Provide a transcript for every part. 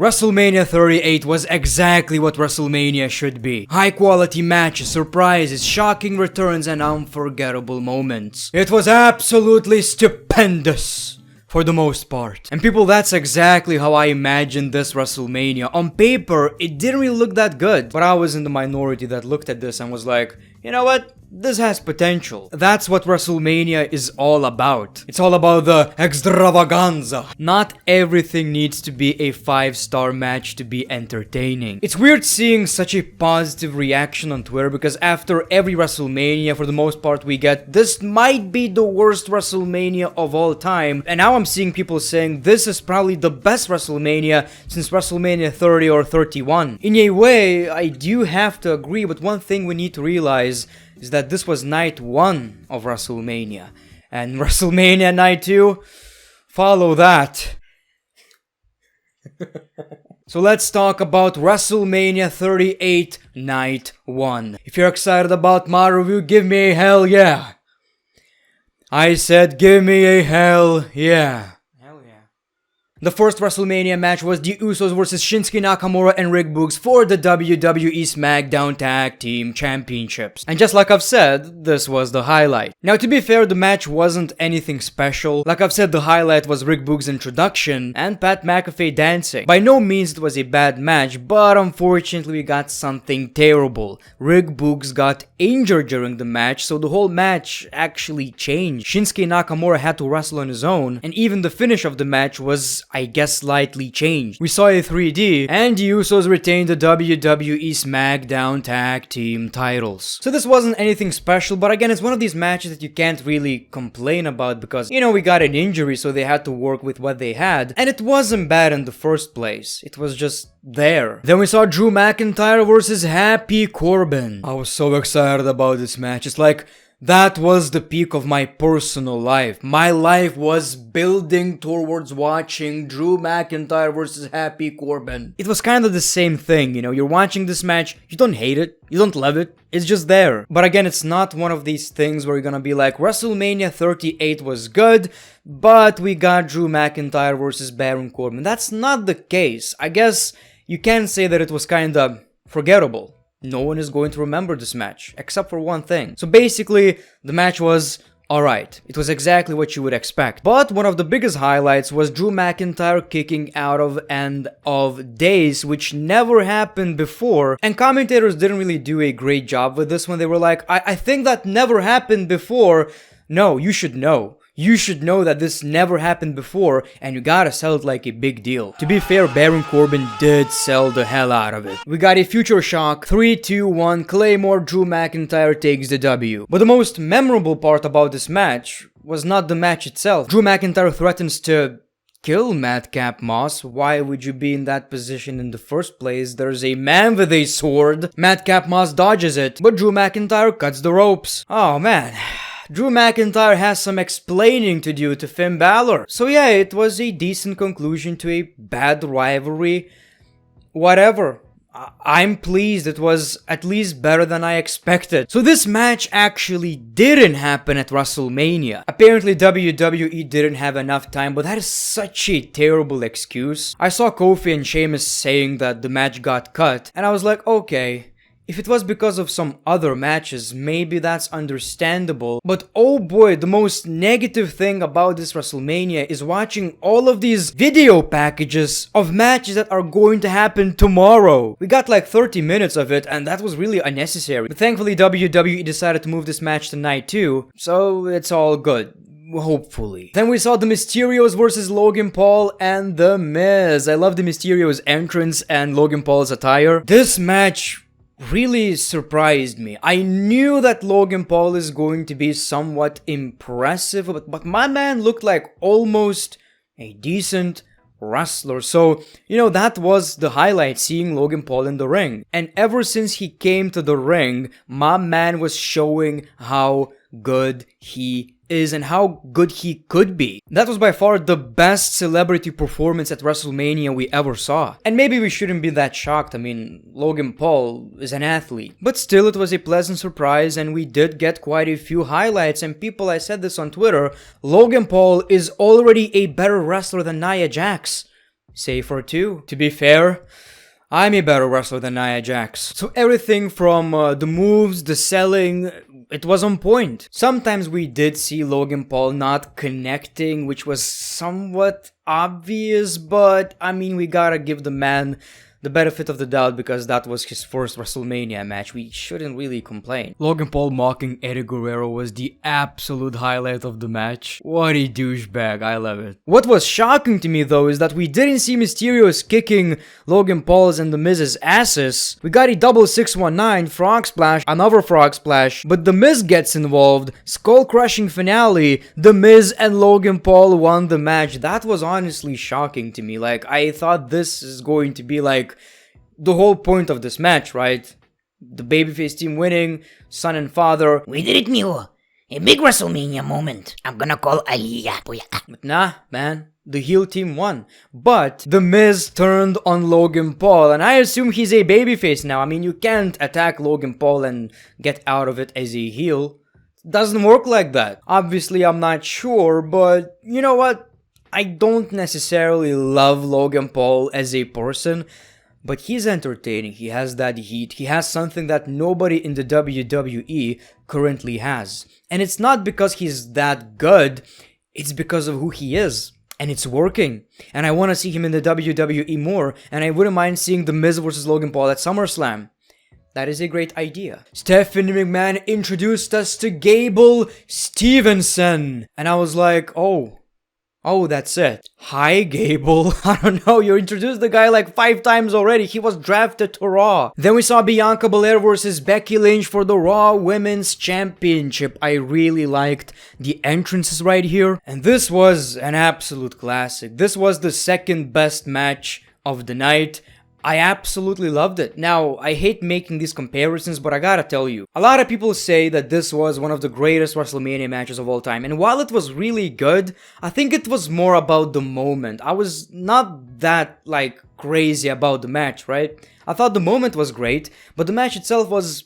WrestleMania 38 was exactly what WrestleMania should be. High quality matches, surprises, shocking returns, and unforgettable moments. It was absolutely stupendous for the most part. And people, that's exactly how I imagined this WrestleMania. On paper, it didn't really look that good, but I was in the minority that looked at this and was like, you know what? This has potential. That's what WrestleMania is all about. It's all about the extravaganza. Not everything needs to be a 5-star match to be entertaining. It's weird seeing such a positive reaction on Twitter because after every WrestleMania, for the most part, we get, this might be the worst WrestleMania of all time. And now I'm seeing people saying this is probably the best WrestleMania since WrestleMania 30 or 31. In a way, I do have to agree, but one thing we need to realize is that this was night 1 of WrestleMania. And WrestleMania night 2, follow that. So let's talk about WrestleMania 38 night 1. If you're excited about my review, give me a hell yeah. I said give me a hell yeah. The first WrestleMania match was the Usos vs Shinsuke Nakamura and Boogs for the WWE SmackDown Tag Team Championships. And just like I've said, this was the highlight. Now to be fair, the match wasn't anything special. Like I've said, the highlight was Boogs' introduction and Pat McAfee dancing. By no means it was a bad match, but unfortunately we got something terrible. Boogs got injured during the match, so the whole match actually changed. Shinsuke Nakamura had to wrestle on his own, and even the finish of the match was, I guess, slightly changed. We saw a 3D, and the Usos retained the WWE SmackDown Tag Team titles. So this wasn't anything special, but again, it's one of these matches that you can't really complain about because, you know, we got an injury, so they had to work with what they had, and it wasn't bad in the first place. It was just there. Then we saw Drew McIntyre versus Happy Corbin. I was so excited about this match. It's like, that was the peak of my personal life. My life was building towards watching Drew McIntyre versus Happy Corbin. It was kind of the same thing, you know, you're watching this match, you don't hate it, you don't love it, it's just there. But again, it's not one of these things where you're gonna be like, WrestleMania 38 was good, but we got Drew McIntyre versus Baron Corbin. That's not the case. I guess you can say that it was kinda forgettable. No one is going to remember this match, except for one thing. So basically, the match was alright. It was exactly what you would expect. But one of the biggest highlights was Drew McIntyre kicking out of End of Days, which never happened before. And commentators didn't really do a great job with this one. They were like, I think that never happened before. No, you should know. You should know that this never happened before, and you gotta sell it like a big deal. To be fair, Baron Corbin did sell the hell out of it. We got a Future Shock, 3, 2, 1, Claymore, Drew McIntyre takes the W. But the most memorable part about this match was not the match itself. Drew McIntyre threatens to kill Madcap Moss. Why would you be in that position in the first place? There's a man with a sword. Madcap Moss dodges it, but Drew McIntyre cuts the ropes. Oh man. Drew McIntyre has some explaining to do to Finn Balor. So yeah, it was a decent conclusion to a bad rivalry. Whatever. I'm pleased. It was at least better than I expected. So this match actually didn't happen at WrestleMania. Apparently WWE didn't have enough time, but that is such a terrible excuse. I saw Kofi and Sheamus saying that the match got cut, and I was like, okay. If it was because of some other matches, maybe that's understandable. But oh boy, the most negative thing about this WrestleMania is watching all of these video packages of matches that are going to happen tomorrow. We got like 30 minutes of it, and that was really unnecessary. But thankfully WWE decided to move this match to night 2, so it's all good. Hopefully. Then we saw the Mysterios versus Logan Paul and The Miz. I love the Mysterios entrance and Logan Paul's attire. This match really surprised me. I knew that Logan Paul is going to be somewhat impressive, but my man looked like almost a decent wrestler. So, you know, that was the highlight, seeing Logan Paul in the ring. And ever since he came to the ring, my man was showing how good he is and how good he could be. That was by far the best celebrity performance at WrestleMania we ever saw. And maybe we shouldn't be that shocked. I mean, Logan Paul is an athlete. But still, it was a pleasant surprise, and we did get quite a few highlights. And people, I said this on Twitter, Logan Paul is already a better wrestler than Nia Jax. safer too. To be fair, I'm a better wrestler than Nia Jax. So everything from the moves, the selling, it was on point. Sometimes we did see Logan Paul not connecting, which was somewhat obvious, but I mean, we gotta give the man the benefit of the doubt because that was his first WrestleMania match. We shouldn't really complain. Logan Paul mocking Eddie Guerrero was the absolute highlight of the match. What a douchebag, I love it. What was shocking to me though is that we didn't see Mysterios kicking Logan Paul's and The Miz's asses. We got a double 619, frog splash, another frog splash, but The Miz gets involved, skull crushing finale, The Miz and Logan Paul won the match. That was honestly shocking to me. Like, I thought this is going to be like the whole point of this match, right? The babyface team winning, son and father. We did it, Mio. A big WrestleMania moment. I'm gonna call Aliyah. But nah, man. The heel team won. But The Miz turned on Logan Paul, and I assume he's a babyface now. I mean, you can't attack Logan Paul and get out of it as a heel. It doesn't work like that. Obviously, I'm not sure, but you know what? I don't necessarily love Logan Paul as a person, but he's entertaining. He has that heat. He has something that nobody in the WWE currently has. And it's not because he's that good, it's because of who he is. And it's working. And I want to see him in the WWE more. And I wouldn't mind seeing The Miz versus Logan Paul at SummerSlam. That is a great idea. Stephanie McMahon introduced us to Gable Stevenson. And I was like, oh, that's it. Hi, Gable. I don't know, you introduced the guy like 5 times already. He was drafted to Raw. Then we saw Bianca Belair versus Becky Lynch for the Raw Women's Championship. I really liked the entrances right here. And this was an absolute classic. This was the second best match of the night. I absolutely loved it. Now, I hate making these comparisons, but I gotta tell you, a lot of people say that this was one of the greatest WrestleMania matches of all time, and while it was really good, I think it was more about the moment. I was not that, like, crazy about the match, right? I thought the moment was great, but the match itself was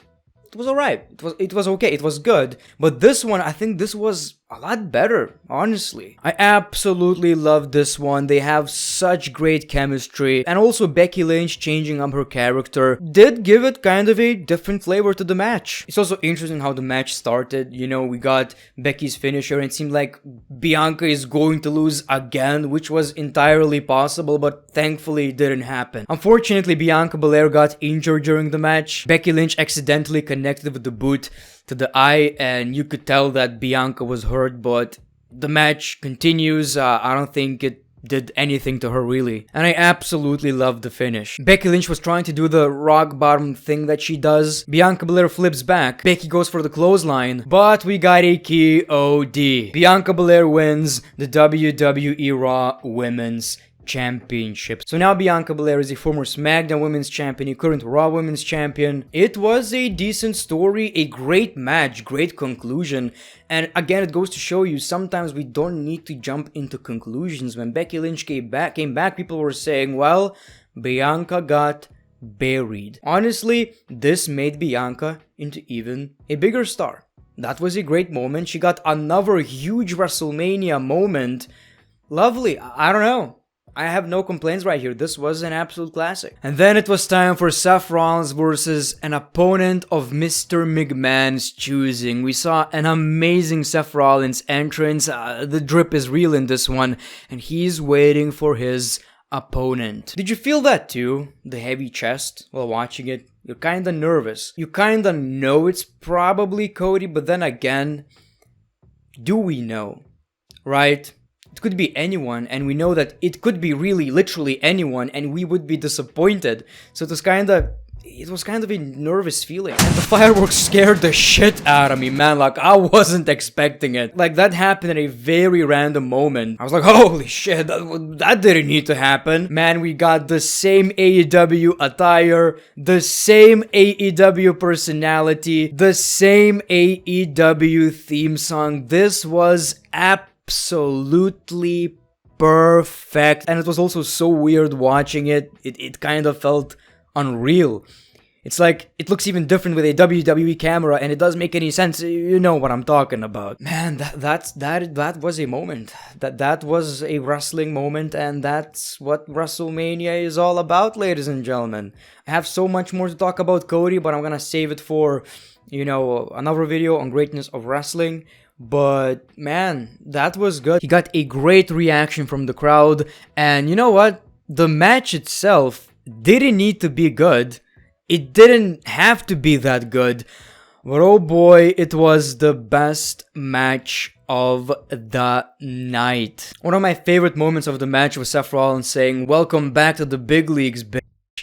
alright. It was okay. It was good. But this one, I think this was a lot better, honestly. I absolutely love this one. They have such great chemistry. And also Becky Lynch changing up her character did give it kind of a different flavor to the match. It's also interesting how the match started. You know, we got Becky's finisher and it seemed like Bianca is going to lose again, which was entirely possible, but thankfully it didn't happen. Unfortunately, Bianca Belair got injured during the match. Becky Lynch accidentally connected with the boot to the eye, and you could tell that Bianca was hurt, but the match continues. I don't think it did anything to her really. And I absolutely loved the finish. Becky Lynch was trying to do the rock bottom thing that she does. Bianca Belair flips back. Becky goes for the clothesline, but we got a KOD. Bianca Belair wins the WWE Raw Women's Championship. So now Bianca Belair is a former SmackDown Women's Champion, a current Raw Women's Champion. It was a decent story, a great match, great conclusion. And again, it goes to show you sometimes we don't need to jump into conclusions. When Becky Lynch came back, people were saying, well, Bianca got buried. Honestly, this made Bianca into even a bigger star. That was a great moment. She got another huge WrestleMania moment. Lovely. I don't know. I have no complaints right here. This was an absolute classic. And then it was time for Seth Rollins versus an opponent of Mr. McMahon's choosing. We saw an amazing Seth Rollins entrance. The drip is real in this one. And he's waiting for his opponent. Did you feel that too? The heavy chest while watching it? You're kinda nervous. You kinda know it's probably Cody, but then again, do we know? Right? It could be anyone, and we know that it could be really literally anyone, and we would be disappointed. So it was kind of a nervous feeling. And the fireworks scared the shit out of me, man. Like, I wasn't expecting it. Like, that happened at a very random moment. I was like, holy shit, that didn't need to happen. Man, we got the same AEW attire, the same AEW personality, the same AEW theme song. This was absolutely perfect. And it was also so weird watching it. It kind of felt unreal. It's like, it looks even different with a WWE camera, and it doesn't make any sense. You know what I'm talking about. Man, that was a moment. That was a wrestling moment, and that's what WrestleMania is all about, ladies and gentlemen. I have so much more to talk about Cody, but I'm gonna save it for, another video on greatness of wrestling. But man, that was good. He got a great reaction from the crowd, and you know what? The match itself didn't need to be good. It didn't have to be that good, but oh boy, it was the best match of the night. One of my favorite moments of the match was Seth Rollins saying, "Welcome back to the big leagues, bitch."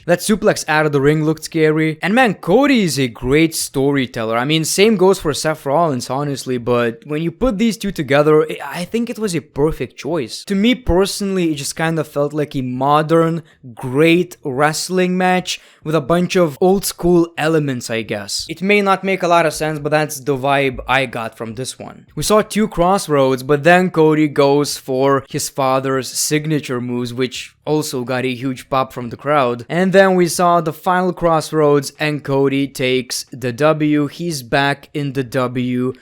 That suplex out of the ring looked scary. And man, Cody is a great storyteller. I mean, same goes for Seth Rollins, honestly, but when you put these two together, I think it was a perfect choice. To me personally, it just kind of felt like a modern, great wrestling match with a bunch of old school elements, I guess. It may not make a lot of sense, but that's the vibe I got from this one. We saw two crossroads, but then Cody goes for his father's signature moves, which also got a huge pop from the crowd. And then we saw the final crossroads and Cody takes the W. He's back in the WWE.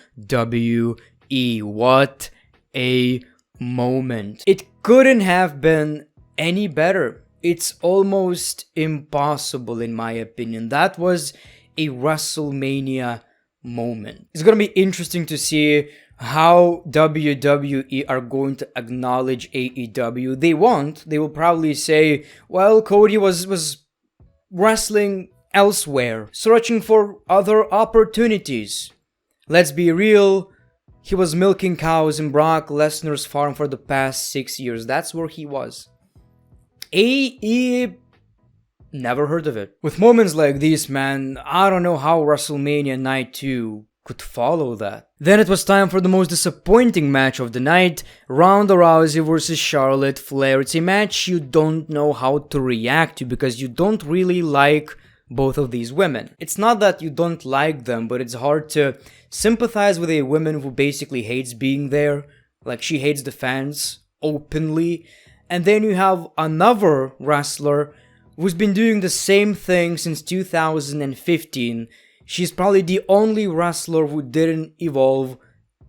What a moment. It couldn't have been any better. It's almost impossible in my opinion. That was a WrestleMania moment. It's gonna be interesting to see how WWE are going to acknowledge AEW. They won't. They will probably say, well, Cody was wrestling elsewhere, searching for other opportunities. Let's be real, he was milking cows in Brock Lesnar's farm for the past 6 years. That's where he was. AE, never heard of it. With moments like these, man, I don't know how WrestleMania Night 2 could follow that. Then it was time for the most disappointing match of the night, Ronda Rousey versus Charlotte Flair. It's a match you don't know how to react to because you don't really like both of these women. It's not that you don't like them, but it's hard to sympathize with a woman who basically hates being there. Like, she hates the fans openly. And then you have another wrestler who's been doing the same thing since 2015. She's probably the only wrestler who didn't evolve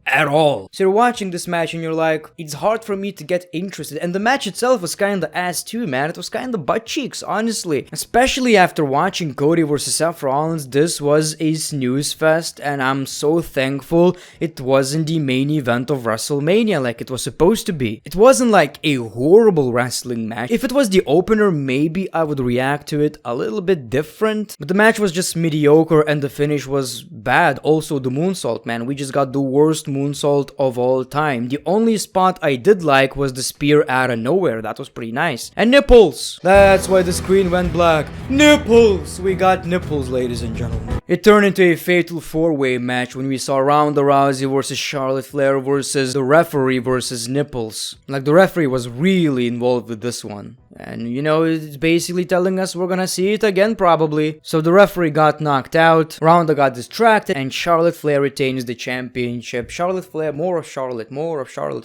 at all. So you're watching this match and you're like, it's hard for me to get interested. And the match itself was kinda ass too, man. It was kinda butt cheeks, honestly. Especially after watching Cody versus Seth Rollins, this was a snooze fest, and I'm so thankful it wasn't the main event of WrestleMania like it was supposed to be. It wasn't like a horrible wrestling match. If it was the opener, maybe I would react to it a little bit different. But the match was just mediocre and the finish was bad. Also, the moonsault, man. We just got the worst moonsault of all time. The only spot I did like was the spear out of nowhere. That was pretty nice. And nipples! That's why the screen went black. Nipples! We got nipples, ladies and gentlemen. It turned into a fatal four-way match when we saw Ronda Rousey versus Charlotte Flair versus the referee versus nipples. Like, the referee was really involved with this one. And you know, it's basically telling us we're gonna see it again probably. So the referee got knocked out, Ronda got distracted, and Charlotte Flair retains the championship. Charlotte Flair, more of Charlotte on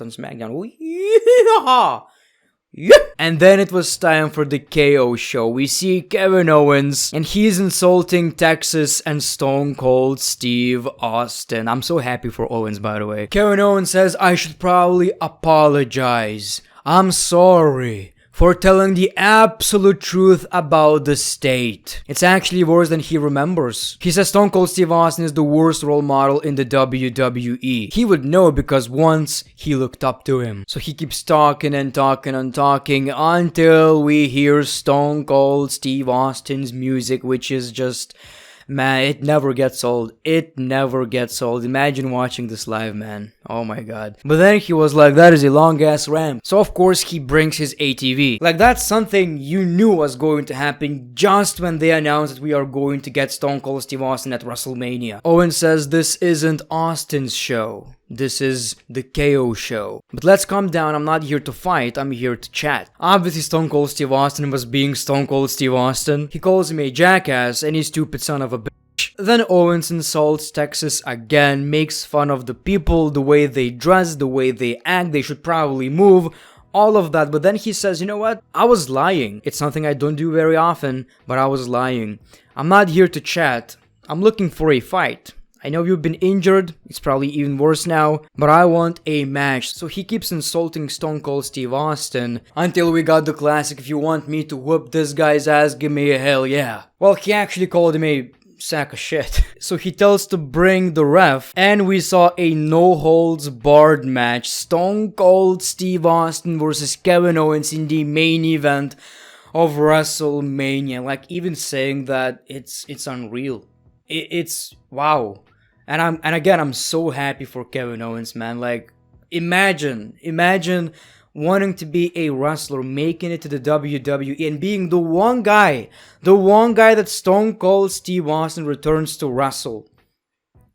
SmackDown. Yep. And then it was time for the KO show. We see Kevin Owens, and he's insulting Texas and Stone Cold Steve Austin. I'm so happy for Owens, by the way. Kevin Owens says, I should probably apologize. I'm sorry for telling the absolute truth about the state. It's actually worse than he remembers. He says Stone Cold Steve Austin is the worst role model in the WWE. He would know because once he looked up to him. So he keeps talking and talking and talking until we hear Stone Cold Steve Austin's music, which is just... man, it never gets old. It never gets old. Imagine watching this live, man. Oh my god. But then he was like, that is a long ass ramp. So of course he brings his ATV. Like, that's something you knew was going to happen just when they announced that we are going to get Stone Cold Steve Austin at WrestleMania. Owen says this isn't Austin's show. This is the KO show. But let's calm down, I'm not here to fight, I'm here to chat. Obviously Stone Cold Steve Austin was being Stone Cold Steve Austin. He calls him a jackass and a stupid son of a bitch. Then Owens insults Texas again, makes fun of the people, the way they dress, the way they act, they should probably move, all of that. But then he says, you know what, I was lying. It's something I don't do very often, but I was lying. I'm not here to chat. I'm looking for a fight. I know you've been injured, it's probably even worse now, but I want a match. So he keeps insulting Stone Cold Steve Austin until we got the classic, if you want me to whoop this guy's ass, give me a hell yeah. Well, he actually called him a sack of shit. So he tells to bring the ref, and we saw a no-holds-barred match. Stone Cold Steve Austin versus Kevin Owens in the main event of WrestleMania. Like, even saying that, it's unreal. It's wow. And again, I'm so happy for Kevin Owens, man. Like, imagine wanting to be a wrestler, making it to the WWE, and being the one guy that Stone Cold Steve Austin returns to wrestle.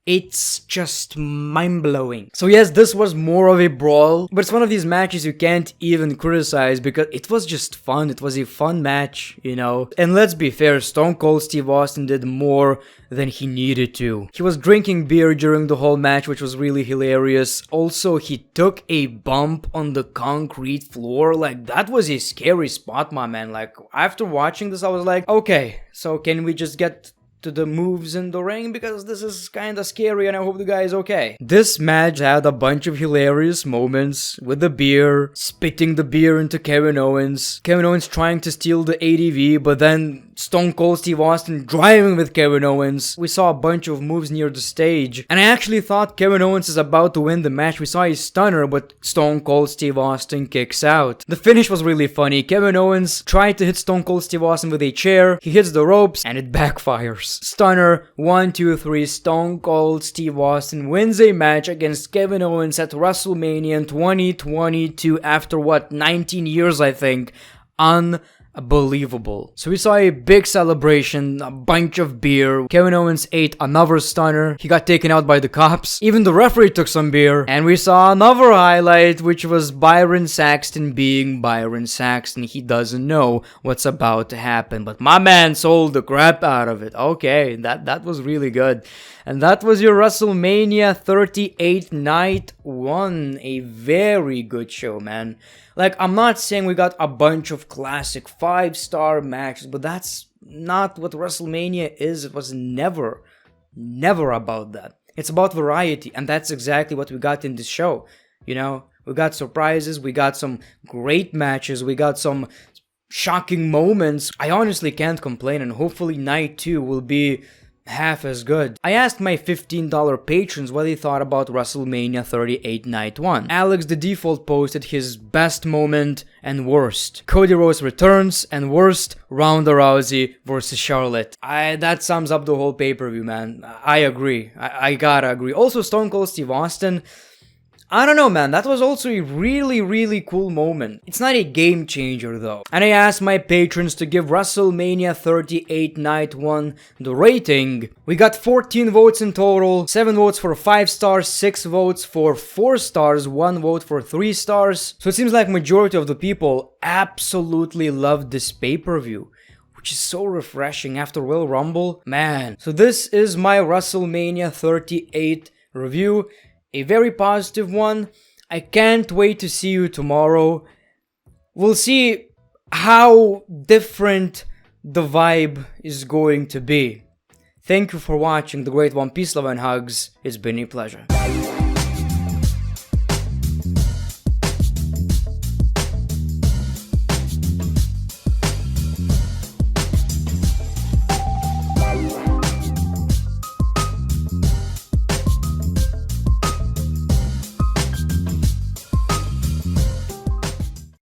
It's just mind-blowing. So yes, this was more of a brawl, but it's one of these matches you can't even criticize because it was just fun. It was a fun match, you know. And let's be fair, Stone Cold Steve Austin did more than he needed to. He was drinking beer during the whole match, which was really hilarious. Also, he took a bump on the concrete floor. Like, that was a scary spot, my man. Like, after watching this, I was like, okay, so can we just get to the moves in the ring, because this is kinda scary and I hope the guy is okay. This match had a bunch of hilarious moments with the beer, spitting the beer into Kevin Owens trying to steal the ADV, but then Stone Cold Steve Austin driving with Kevin Owens. We saw a bunch of moves near the stage, and I actually thought Kevin Owens is about to win the match. We saw a stunner, but Stone Cold Steve Austin kicks out. The finish was really funny. Kevin Owens tried to hit Stone Cold Steve Austin with a chair, he hits the ropes, and it backfires. Stunner, 1, 2, 3, Stone Cold Steve Austin wins a match against Kevin Owens at WrestleMania in 2022 after what, 19 years I think. Unbelievable. So we saw a big celebration, a bunch of beer. Kevin Owens ate another stunner. He got taken out by the cops. Even the referee took some beer. And we saw another highlight, which was Byron Saxton being Byron Saxton. He doesn't know what's about to happen, but my man sold the crap out of it. Okay, that was really good. And that was your WrestleMania 38 Night 1. A very good show, man. Like, I'm not saying we got a bunch of classic 5-star matches, but that's not what WrestleMania is. It was never about that. It's about variety, and that's exactly what we got in this show. You know, we got surprises, we got some great matches, we got some shocking moments. I honestly can't complain, and hopefully night 2 will be half as good. I asked my $15 patrons what they thought about WrestleMania 38 Night 1. Alex the Default posted his best moment and worst. Cody Rhodes returns, and worst, Ronda Rousey versus Charlotte. That sums up the whole pay-per-view, man. I agree. I gotta agree. Also, Stone Cold Steve Austin, I don't know, man, that was also a really cool moment. It's not a game changer though. And I asked my patrons to give WrestleMania 38 Night 1 the rating. We got 14 votes in total, 7 votes for 5 stars, 6 votes for 4 stars, 1 vote for 3 stars. So it seems like majority of the people absolutely loved this pay-per-view, which is so refreshing after Royal Rumble. Man, so this is my WrestleMania 38 review. A very positive one. I can't wait to see you tomorrow. We'll see how different the vibe is going to be. Thank you for watching The Great One. Peace, love, and hugs. It's been a pleasure.